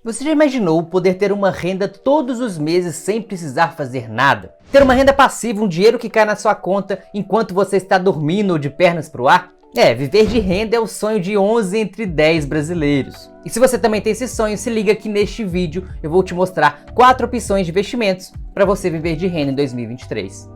Você já imaginou poder ter uma renda todos os meses sem precisar fazer nada? Ter uma renda passiva, um dinheiro que cai na sua conta enquanto você está dormindo ou de pernas pro ar? Viver de renda é o sonho de 11 entre 10 brasileiros. E se você também tem esse sonho, se liga que neste vídeo eu vou te mostrar 4 opções de investimentos para você viver de renda em 2023.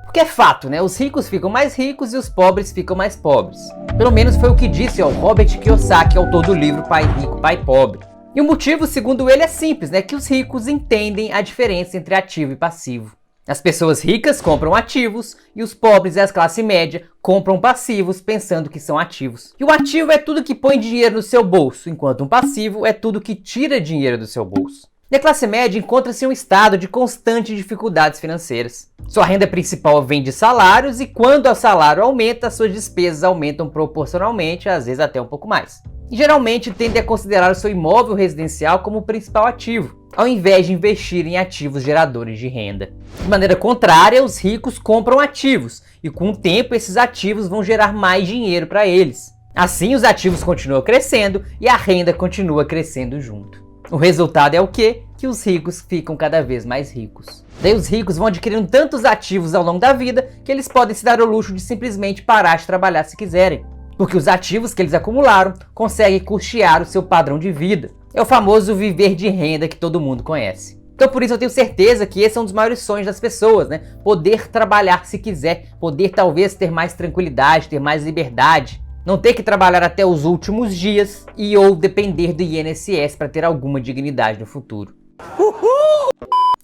Porque é fato, né? Os ricos ficam mais ricos e os pobres ficam mais pobres. Pelo menos foi o que disse o Robert Kiyosaki, autor do livro Pai Rico, Pai Pobre. E o motivo, segundo ele, é simples, né? Que os ricos entendem a diferença entre ativo e passivo. As pessoas ricas compram ativos e os pobres e as classe média compram passivos pensando que são ativos. E o ativo é tudo que põe dinheiro no seu bolso, enquanto um passivo é tudo que tira dinheiro do seu bolso. E a classe média encontra-se em um estado de constantes dificuldades financeiras. Sua renda principal vem de salários e quando o salário aumenta, suas despesas aumentam proporcionalmente, às vezes até um pouco mais. E geralmente tendem a considerar o seu imóvel residencial como o principal ativo, ao invés de investir em ativos geradores de renda. De maneira contrária, os ricos compram ativos e com o tempo esses ativos vão gerar mais dinheiro para eles. Assim, os ativos continuam crescendo e a renda continua crescendo junto. O resultado é o quê? Que os ricos ficam cada vez mais ricos. Daí os ricos vão adquirindo tantos ativos ao longo da vida que eles podem se dar o luxo de simplesmente parar de trabalhar se quiserem. Porque os ativos que eles acumularam conseguem custear o seu padrão de vida. É o famoso viver de renda que todo mundo conhece. Então por isso eu tenho certeza que esse é um dos maiores sonhos das pessoas, né? Poder trabalhar se quiser, poder talvez ter mais tranquilidade, ter mais liberdade. Não ter que trabalhar até os últimos dias e ou depender do INSS para ter alguma dignidade no futuro. Uhul!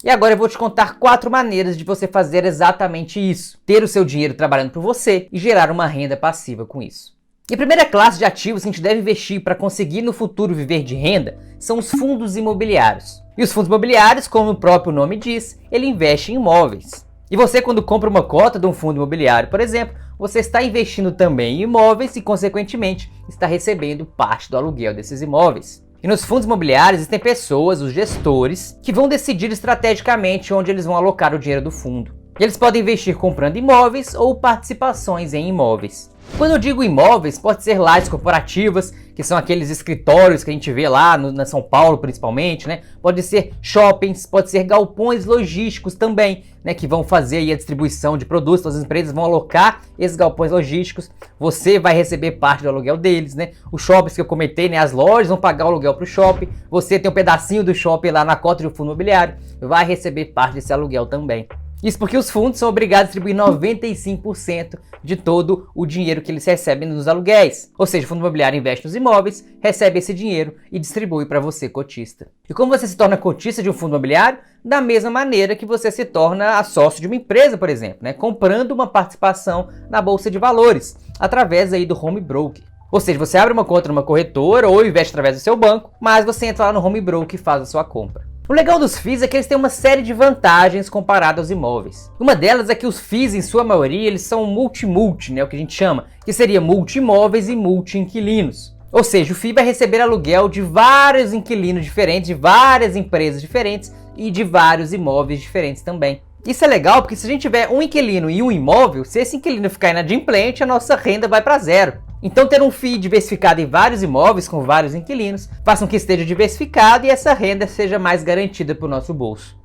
E agora eu vou te contar 4 maneiras de você fazer exatamente isso. Ter o seu dinheiro trabalhando por você e gerar uma renda passiva com isso. E a primeira classe de ativos que a gente deve investir para conseguir no futuro viver de renda são os fundos imobiliários. E os fundos imobiliários, como o próprio nome diz, ele investe em imóveis. E você, quando compra uma cota de um fundo imobiliário, por exemplo, você está investindo também em imóveis e, consequentemente, está recebendo parte do aluguel desses imóveis. E nos fundos imobiliários existem pessoas, os gestores, que vão decidir estrategicamente onde eles vão alocar o dinheiro do fundo. E eles podem investir comprando imóveis ou participações em imóveis. Quando eu digo imóveis, pode ser lajes corporativas, que são aqueles escritórios que a gente vê lá na São Paulo principalmente, né? Pode ser shoppings, pode ser galpões logísticos também, né? Que vão fazer aí a distribuição de produtos, então as empresas vão alocar esses galpões logísticos, você vai receber parte do aluguel deles, né? Os shoppings que eu comentei, né? As lojas vão pagar o aluguel para o shopping, você tem um pedacinho do shopping lá na cota de um fundo imobiliário, vai receber parte desse aluguel também. Isso porque os fundos são obrigados a distribuir 95% de todo o dinheiro que eles recebem nos aluguéis. Ou seja, o fundo imobiliário investe nos imóveis, recebe esse dinheiro e distribui para você, cotista. E como você se torna cotista de um fundo imobiliário? Da mesma maneira que você se torna sócio de uma empresa, por exemplo, né? Comprando uma participação na Bolsa de Valores, através aí do home broker. Ou seja, você abre uma conta numa corretora ou investe através do seu banco, mas você entra lá no home broker e faz a sua compra. O legal dos FIIs é que eles têm uma série de vantagens comparadas aos imóveis. Uma delas é que os FIIs, em sua maioria, eles são multi-multi, né, o que a gente chama, que seria multi-imóveis e multi-inquilinos. Ou seja, o FII vai receber aluguel de vários inquilinos diferentes, de várias empresas diferentes e de vários imóveis diferentes também. Isso é legal porque se a gente tiver um inquilino e um imóvel, se esse inquilino ficar inadimplente, a nossa renda vai para zero. Então ter um FII diversificado em vários imóveis com vários inquilinos faz com que esteja diversificado e essa renda seja mais garantida para o nosso bolso.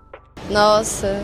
Nossa!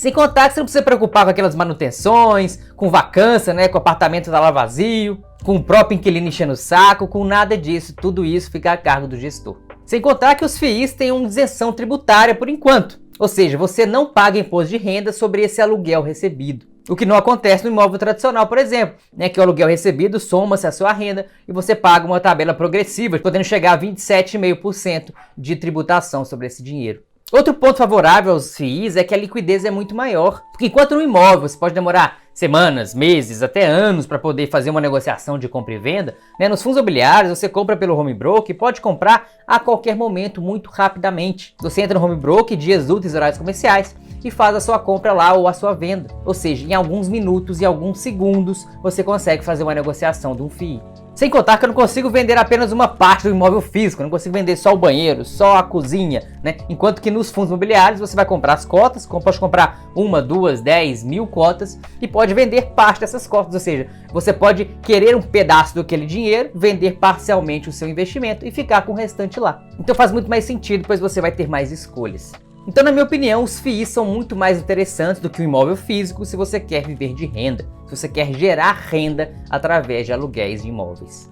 Sem contar que você não precisa se preocupar com aquelas manutenções, com vacância, né, com o apartamento tá lá vazio, com o próprio inquilino enchendo o saco, com nada disso, tudo isso fica a cargo do gestor. Sem contar que os FIIs têm uma isenção tributária por enquanto, ou seja, você não paga imposto de renda sobre esse aluguel recebido. O que não acontece no imóvel tradicional, por exemplo, né, que o aluguel recebido soma-se à sua renda e você paga uma tabela progressiva, podendo chegar a 27,5% de tributação sobre esse dinheiro. Outro ponto favorável aos FIIs é que a liquidez é muito maior, porque enquanto no imóvel você pode demorar semanas, meses, até anos para poder fazer uma negociação de compra e venda, né, nos fundos imobiliários você compra pelo home broker e pode comprar a qualquer momento, muito rapidamente. Você entra no home broker, dias úteis, horários comerciais, e faz a sua compra lá ou a sua venda. Ou seja, em alguns minutos e alguns segundos você consegue fazer uma negociação de um FII. Sem contar que eu não consigo vender apenas uma parte do imóvel físico, eu não consigo vender só o banheiro, só a cozinha, né? Enquanto que nos fundos imobiliários você vai comprar as cotas, pode comprar 1, 2, 10, 1000 cotas e pode vender parte dessas cotas, ou seja, você pode querer um pedaço daquele dinheiro, vender parcialmente o seu investimento e ficar com o restante lá. Então faz muito mais sentido, pois você vai ter mais escolhas. Então, na minha opinião, os FIIs são muito mais interessantes do que o imóvel físico se você quer viver de renda, se você quer gerar renda através de aluguéis de imóveis.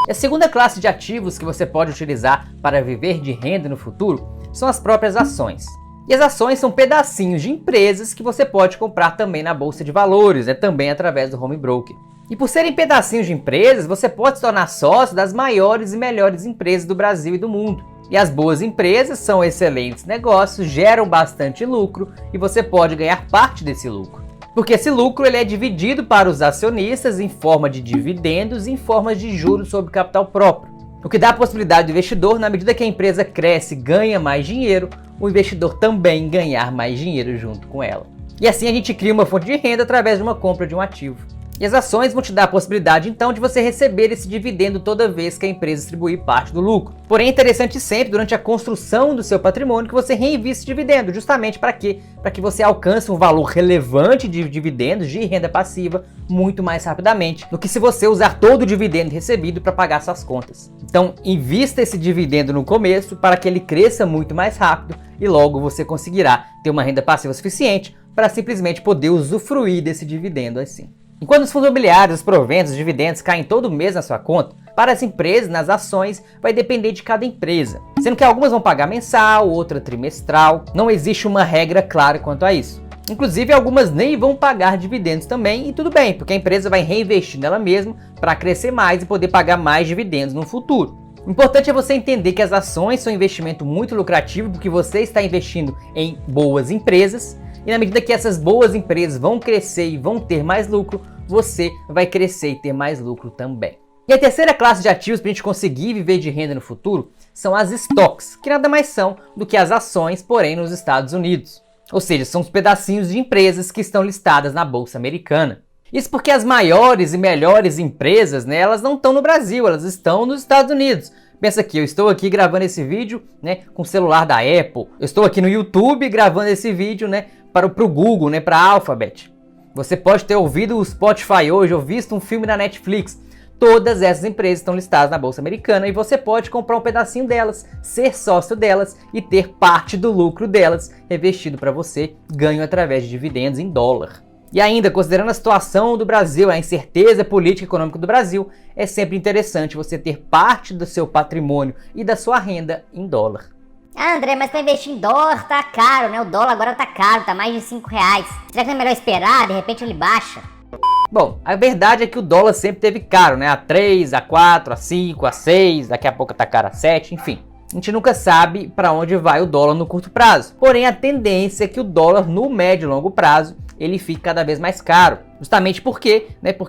E a segunda classe de ativos que você pode utilizar para viver de renda no futuro são as próprias ações. E as ações são pedacinhos de empresas que você pode comprar também na Bolsa de Valores, também através do home broker. E por serem pedacinhos de empresas, você pode se tornar sócio das maiores e melhores empresas do Brasil e do mundo. E as boas empresas são excelentes negócios, geram bastante lucro e você pode ganhar parte desse lucro. Porque esse lucro ele é dividido para os acionistas em forma de dividendos e em forma de juros sobre capital próprio. O que dá a possibilidade do investidor, na medida que a empresa cresce e ganha mais dinheiro, o investidor também ganhar mais dinheiro junto com ela. E assim a gente cria uma fonte de renda através de uma compra de um ativo. E as ações vão te dar a possibilidade, então, de você receber esse dividendo toda vez que a empresa distribuir parte do lucro. Porém, é interessante sempre, durante a construção do seu patrimônio, que você reinvista esse dividendo. Justamente para quê? Para que você alcance um valor relevante de dividendos, de renda passiva, muito mais rapidamente do que se você usar todo o dividendo recebido para pagar suas contas. Então, invista esse dividendo no começo para que ele cresça muito mais rápido e logo você conseguirá ter uma renda passiva suficiente para simplesmente poder usufruir desse dividendo assim. Enquanto os fundos imobiliários, os proventos, os dividendos caem todo mês na sua conta, para as empresas, nas ações, vai depender de cada empresa. Sendo que algumas vão pagar mensal, outra trimestral. Não existe uma regra clara quanto a isso. Inclusive, algumas nem vão pagar dividendos também, e tudo bem, porque a empresa vai reinvestir nela mesma para crescer mais e poder pagar mais dividendos no futuro. O importante é você entender que as ações são um investimento muito lucrativo, porque você está investindo em boas empresas, e na medida que essas boas empresas vão crescer e vão ter mais lucro, você vai crescer e ter mais lucro também. E a terceira classe de ativos para a gente conseguir viver de renda no futuro são as stocks, que nada mais são do que as ações, porém nos Estados Unidos. Ou seja, são os pedacinhos de empresas que estão listadas na Bolsa Americana. Isso porque as maiores e melhores empresas, elas não estão no Brasil, elas estão nos Estados Unidos. Pensa aqui, eu estou aqui gravando esse vídeo, com o celular da Apple. Eu estou aqui no YouTube gravando esse vídeo, para o Google, para a Alphabet. Você pode ter ouvido o Spotify hoje ou visto um filme na Netflix. Todas essas empresas estão listadas na Bolsa Americana e você pode comprar um pedacinho delas, ser sócio delas e ter parte do lucro delas revestido para você, ganho através de dividendos em dólar. E ainda, considerando a situação do Brasil, a incerteza política e econômica do Brasil, é sempre interessante você ter parte do seu patrimônio e da sua renda em dólar. Ah, André, mas para investir em dólar tá caro, O dólar agora tá caro, tá mais de R$5. Será que não é melhor esperar? De repente ele baixa? Bom, a verdade é que o dólar sempre teve caro, A 3, a 4, a 5, a 6, daqui a pouco tá caro a 7, enfim. A gente nunca sabe para onde vai o dólar no curto prazo. Porém, a tendência é que o dólar no médio e longo prazo ele fique cada vez mais caro. Justamente porque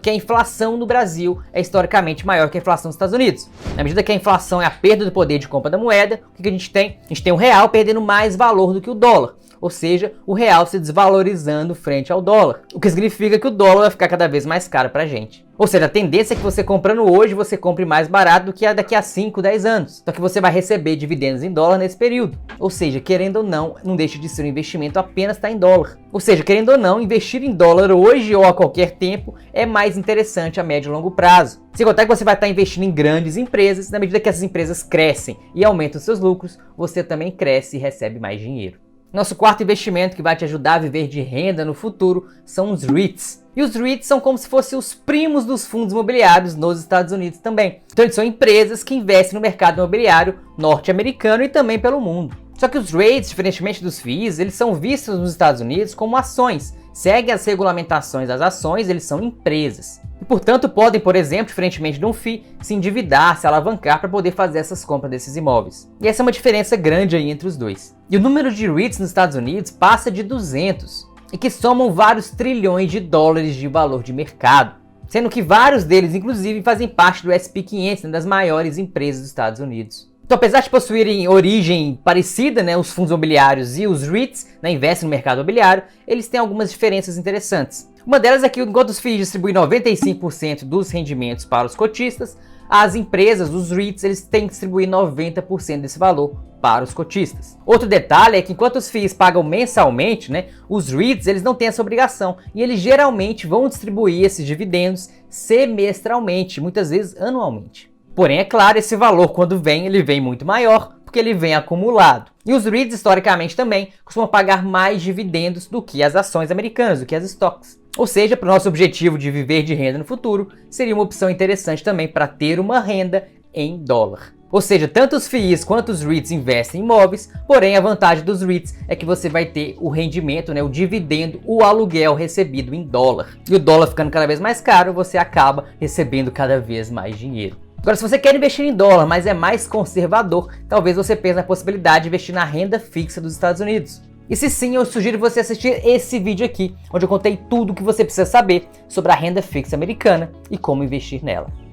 a inflação no Brasil é historicamente maior que a inflação dos Estados Unidos. Na medida que a inflação é a perda do poder de compra da moeda, o que a gente tem? A gente tem o real perdendo mais valor do que o dólar. Ou seja, o real se desvalorizando frente ao dólar. O que significa que o dólar vai ficar cada vez mais caro pra gente. Ou seja, a tendência é que você comprando hoje, você compre mais barato do que daqui a 5, 10 anos. Só que você vai receber dividendos em dólar nesse período. Ou seja, querendo ou não deixa de ser um investimento apenas estar em dólar. Ou seja, querendo ou não, investir em dólar hoje ou a qualquer tempo é mais interessante a médio e longo prazo. Sem contar que você vai estar investindo em grandes empresas, na medida que essas empresas crescem e aumentam seus lucros, você também cresce e recebe mais dinheiro. Nosso quarto investimento que vai te ajudar a viver de renda no futuro são os REITs. E os REITs são como se fossem os primos dos fundos imobiliários nos Estados Unidos também. Então eles são empresas que investem no mercado imobiliário norte-americano e também pelo mundo. Só que os REITs, diferentemente dos FIIs, eles são vistos nos Estados Unidos como ações. Seguem as regulamentações das ações, eles são empresas. E, portanto, podem, por exemplo, diferentemente de um FII, se endividar, se alavancar para poder fazer essas compras desses imóveis. E essa é uma diferença grande aí entre os dois. E o número de REITs nos Estados Unidos passa de 200, e que somam vários trilhões de dólares de valor de mercado. Sendo que vários deles, inclusive, fazem parte do S&P 500, das maiores empresas dos Estados Unidos. Então, apesar de possuírem origem parecida, né, os fundos imobiliários e os REITs, né, investem no mercado imobiliário, eles têm algumas diferenças interessantes. Uma delas é que, enquanto os FIIs distribuem 95% dos rendimentos para os cotistas, as empresas, os REITs, eles têm que distribuir 90% desse valor para os cotistas. Outro detalhe é que enquanto os FIIs pagam mensalmente, né, os REITs eles não têm essa obrigação e eles geralmente vão distribuir esses dividendos semestralmente, muitas vezes anualmente. Porém, é claro, esse valor quando vem, ele vem muito maior, porque ele vem acumulado. E os REITs, historicamente também, costumam pagar mais dividendos do que as ações americanas, do que as stocks. Ou seja, para o nosso objetivo de viver de renda no futuro, seria uma opção interessante também para ter uma renda em dólar. Ou seja, tanto os FIIs quanto os REITs investem em imóveis, porém a vantagem dos REITs é que você vai ter o rendimento, né, o dividendo, o aluguel recebido em dólar. E o dólar ficando cada vez mais caro, você acaba recebendo cada vez mais dinheiro. Agora, se você quer investir em dólar, mas é mais conservador, talvez você pense na possibilidade de investir na renda fixa dos Estados Unidos. E se sim, eu sugiro você assistir esse vídeo aqui, onde eu contei tudo o que você precisa saber sobre a renda fixa americana e como investir nela.